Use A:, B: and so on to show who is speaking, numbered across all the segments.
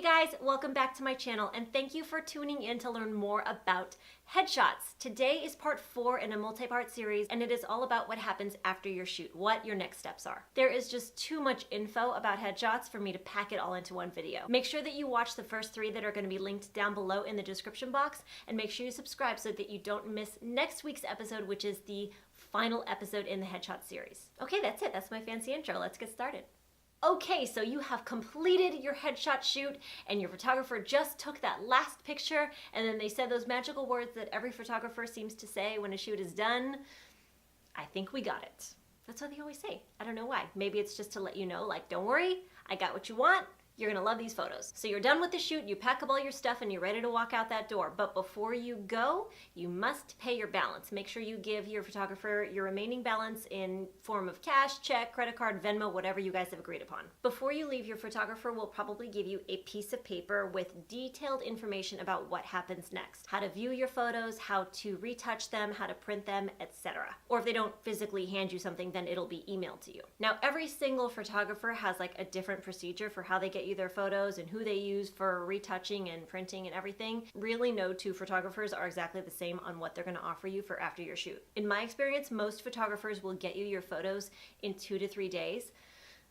A: Hey guys, welcome back to my channel and thank you for tuning in to learn more about headshots. Today is part 4 in a multi-part series and it is all about what happens after your shoot, what your next steps are. There is just too much info about headshots for me to pack it all into one video. Make sure that you watch the first 3 that are going to be linked down below in the description box, and make sure you subscribe so that you don't miss next week's episode, which is the final episode in the headshot series. Okay, that's it. That's my fancy intro. Let's get started. Okay, so you have completed your headshot shoot and your photographer just took that last picture and then they said those magical words that every photographer seems to say when a shoot is done. I think we got it. That's what they always say. I don't know why. Maybe it's just to let you know, like, don't worry, I got what you want. You're gonna love these photos. So you're done with the shoot, you pack up all your stuff and you're ready to walk out that door. But before you go, you must pay your balance. Make sure you give your photographer your remaining balance in form of cash, check, credit card, Venmo, whatever you guys have agreed upon. Before you leave, your photographer will probably give you a piece of paper with detailed information about what happens next. How to view your photos, how to retouch them, how to print them, etc. Or if they don't physically hand you something, then it'll be emailed to you. Now, every single photographer has like a different procedure for how they get you their photos and who they use for retouching and printing and everything. Really, no two photographers are exactly the same on what they're going to offer you for after your shoot. In my experience, most photographers will get you your photos in 2 to 3 days.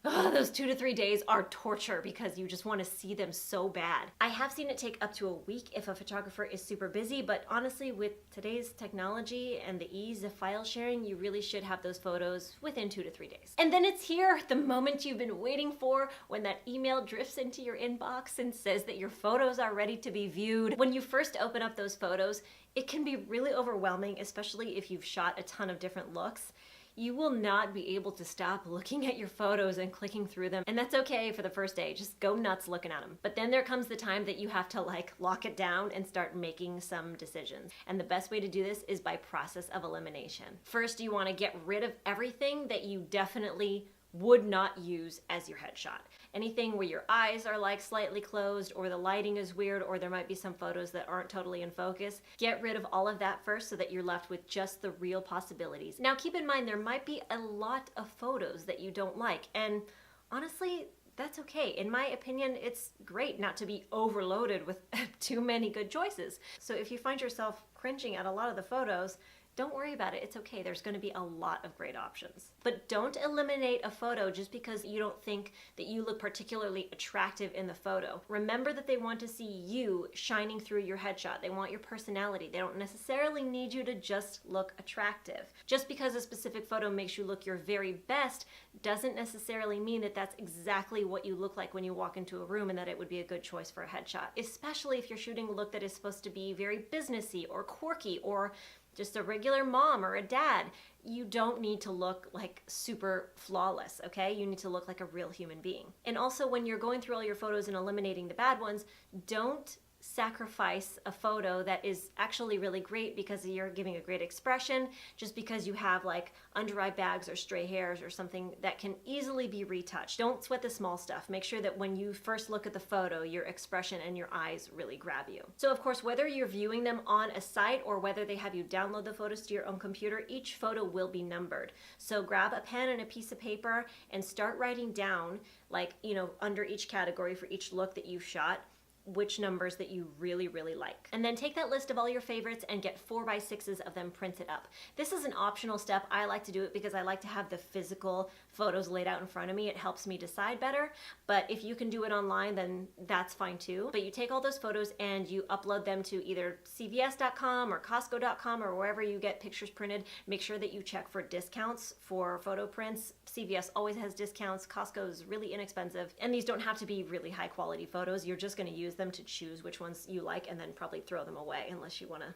A: Ugh, those 2 to 3 days are torture because you just want to see them so bad. I have seen it take up to a week if a photographer is super busy, but honestly, with today's technology and the ease of file sharing, you really should have those photos within 2 to 3 days. And then it's here, the moment you've been waiting for, when that email drifts into your inbox and says that your photos are ready to be viewed. When you first open up those photos, it can be really overwhelming, especially if you've shot a ton of different looks. You will not be able to stop looking at your photos and clicking through them. And that's okay for the first day. Just go nuts looking at them. But then there comes the time that you have to like lock it down and start making some decisions. And the best way to do this is by process of elimination. First, you want to get rid of everything that you definitely would not use as your headshot. Anything where your eyes are like slightly closed or the lighting is weird or there might be some photos that aren't totally in focus. Get rid of all of that first so that you're left with just the real possibilities. Now keep in mind there might be a lot of photos that you don't like, and honestly, that's okay. In my opinion, it's great not to be overloaded with too many good choices. So if you find yourself cringing at a lot of the photos, don't worry about it, it's okay. There's going to be a lot of great options. But don't eliminate a photo just because you don't think that you look particularly attractive in the photo. Remember that they want to see you shining through your headshot. They want your personality. They don't necessarily need you to just look attractive. Just because a specific photo makes you look your very best doesn't necessarily mean that that's exactly what you look like when you walk into a room and that it would be a good choice for a headshot. Especially if you're shooting a look that is supposed to be very businessy or quirky or just a regular mom or a dad. You don't need to look like super flawless, okay? You need to look like a real human being. And also when you're going through all your photos and eliminating the bad ones, don't sacrifice a photo that is actually really great because you're giving a great expression just because you have like under eye bags or stray hairs or something that can easily be retouched. Don't sweat the small stuff. Make sure that when you first look at the photo, your expression and your eyes really grab you. So of course, whether you're viewing them on a site or whether they have you download the photos to your own computer, each photo will be numbered. So grab a pen and a piece of paper and start writing down, like, you know, under each category for each look that you've shot, which numbers that you really, really like. And then take that list of all your favorites and get 4x6s of them printed up. This is an optional step. I like to do it because I like to have the physical photos laid out in front of me. It helps me decide better, but if you can do it online, then that's fine too. But you take all those photos and you upload them to either cvs.com or costco.com or wherever you get pictures printed. Make sure that you check for discounts for photo prints. CVS always has discounts. Costco is really inexpensive. And these don't have to be really high quality photos. You're just gonna use them to choose which ones you like and then probably throw them away unless you want to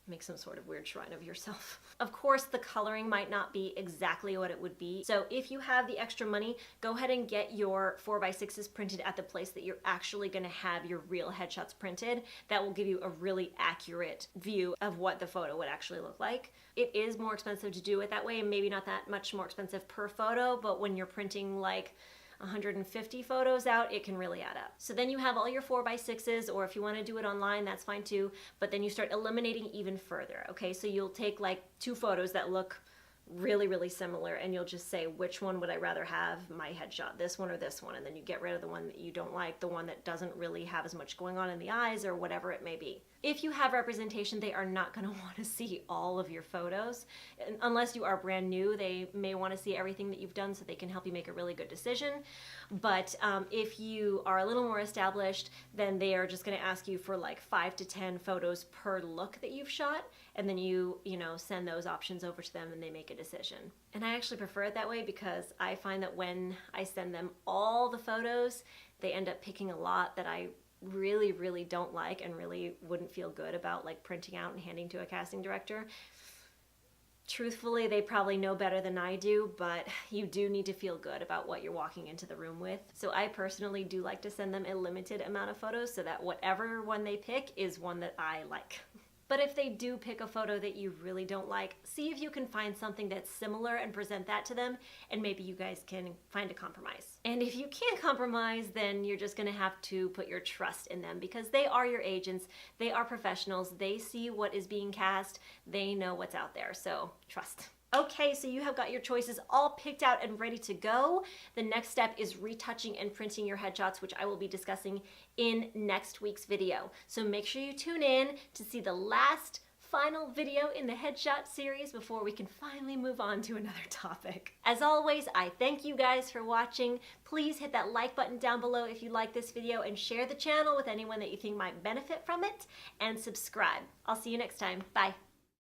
A: make some sort of weird shrine of yourself. Of course, the coloring might not be exactly what it would be. So if you have the extra money, go ahead and get your 4x6s printed at the place that you're actually going to have your real headshots printed. That will give you a really accurate view of what the photo would actually look like. It is more expensive to do it that way and maybe not that much more expensive per photo, but when you're printing like 150 photos out, it can really add up. So then you have all your 4x6s, or if you want to do it online, that's fine too, but then you start eliminating even further, okay? So you'll take like 2 photos that look really, really similar, and you'll just say, which one would I rather have my headshot, this one or this one? And then you get rid of the one that you don't like, the one that doesn't really have as much going on in the eyes or whatever it may be. If you have representation, they are not going to want to see all of your photos. And unless you are brand new, they may want to see everything that you've done so they can help you make a really good decision. But if you are a little more established, then they are just going to ask you for like 5 to 10 photos per look that you've shot, and then you send those options over to them and they make a decision. And I actually prefer it that way because I find that when I send them all the photos, they end up picking a lot that I really, really don't like and really wouldn't feel good about like printing out and handing to a casting director. Truthfully, they probably know better than I do, but you do need to feel good about what you're walking into the room with. So I personally do like to send them a limited amount of photos so that whatever one they pick is one that I like. But if they do pick a photo that you really don't like, see if you can find something that's similar and present that to them, and maybe you guys can find a compromise. And if you can't compromise, then you're just gonna have to put your trust in them because they are your agents, they are professionals, they see what is being cast, they know what's out there, so trust. Okay, so you have got your choices all picked out and ready to go. The next step is retouching and printing your headshots, which I will be discussing in next week's video. So make sure you tune in to see the last final video in the headshot series before we can finally move on to another topic. As always, I thank you guys for watching. Please hit that like button down below if you like this video and share the channel with anyone that you think might benefit from it, and subscribe. I'll see you next time. Bye.